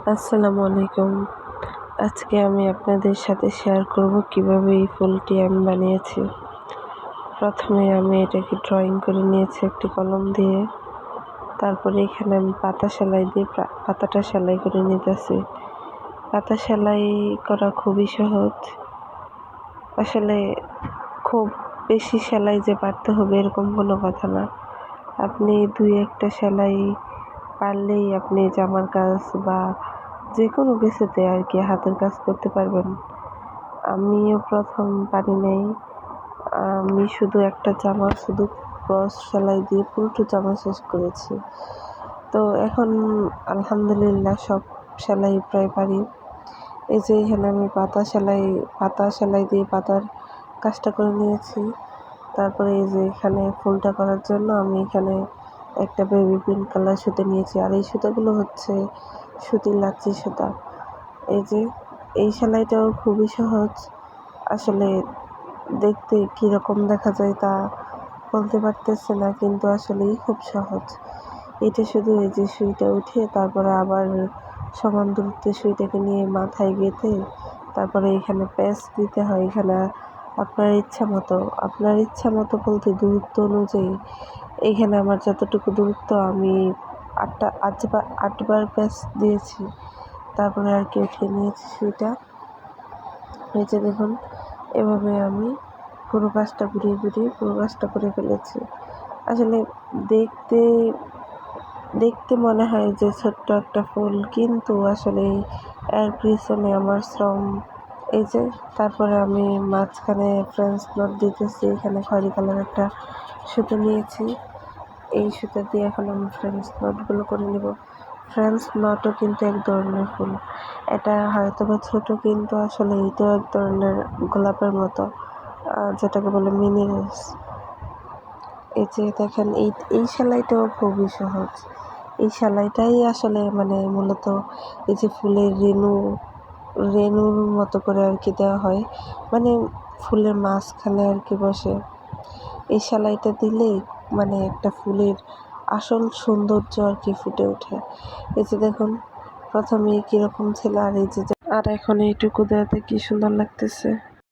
আসসালামু আলাইকুম। আজকে আমি আপনাদের সাথে শেয়ার করব কিভাবে এই ফুলটি আমি বানিয়েছি। প্রথমে আমি এটাকে ড্রয়িং করে নিয়েছি একটি কলম দিয়ে। তারপরে এখানে আমি পাতা সেলাই দিয়ে পাতাটা সেলাই করে নিতেছি। পাতা সেলাই করা খুবই সহজ। আসলে খুব বেশি সেলাই যে পারতে হবে এরকম কোনো কথা না। আপনি 2-1টা সেলাই পারলেই আপনি জামার কাজ বা যে কোনো কিছুতে আর কি হাতের কাজ করতে পারবেন। আমিও প্রথম পারি নাই। আমি শুধু একটা জামা শুধু ক্রস সেলাই দিয়ে পুরোটা জামা শেষ করেছি। তো এখন আলহামদুলিল্লাহ সব সেলাই প্রায় পারি। এই যে এখানে আমি পাতা সেলাই দিয়ে পাতার কাজটা করে নিয়েছি। তারপরে এই যে এখানে ফুলটা করার জন্য আমি এখানে একটা বেবি পিঙ্ক কালার সুতো নিয়েছি। আর এই সুতোগুলো হচ্ছে সুতির লাচ্ছি সুতা। এই যে এই সেলাইটাও খুবই সহজ। আসলে দেখতে কীরকম দেখা যায় তা বলতে পারতেছি না, কিন্তু আসলেই খুব সহজ। এটা শুধু এই যে সুইটা উঠিয়ে তারপরে আবার সমান দূরত্বে সুইটাকে নিয়ে মাথায় গেঁথে তারপরে এখানে প্যাচ দিতে হয়। এখানে আপনার ইচ্ছা মতো বলতে দূরত্ব অনুযায়ী এইখানে আমার যতটুকু দূরত্ব আমি 8বার প্যাচ দিয়েছি। তারপরে আর কি উঠিয়ে নিয়েছি সুইটা। এই যে দেখুন, এভাবে আমি পুরো কাজটা ঘুরিয়ে পুরো কাজটা করে ফেলেছি। আসলে দেখতে দেখতে মনে হয় যে ছোট্ট একটা ফুল, কিন্তু আসলে এর পিছনে আমার শ্রম। এই যে তারপরে আমি মাঝখানে ফ্রেঞ্চ নট দিতেছি। এখানে খয়েরি কালার একটা সুতো নিয়েছি। এই সুতো দিয়ে এখন আমি ফ্রেঞ্চ নটগুলো করে নেব। ফ্রেঞ্চ নটও কিন্তু এক ধরনের ফুল। এটা হয়তো বা ছোটো, কিন্তু আসলে এইটাও এক ধরনের গোলাপের মতো, যেটাকে বলে মিনি রোজ। এই যে দেখেন, এই সেলাইটাও খুবই সহজ। এই সেলাইটাই আসলে মানে মূলত এই যে ফুলের রেণুর মতো করে আর কি দেওয়া হয়, মানে ফুলের মাঝখানে আর কি বসে। এই সেলাইটা দিলেই মানে একটা ফুলের আসল সৌন্দর্য আর কি ফুটে ওঠে। এই যে দেখুন, প্রথমে কীরকম ছিল আর এই যে আর এখন এইটুকু দেওয়াতে কি সুন্দর লাগতেছে।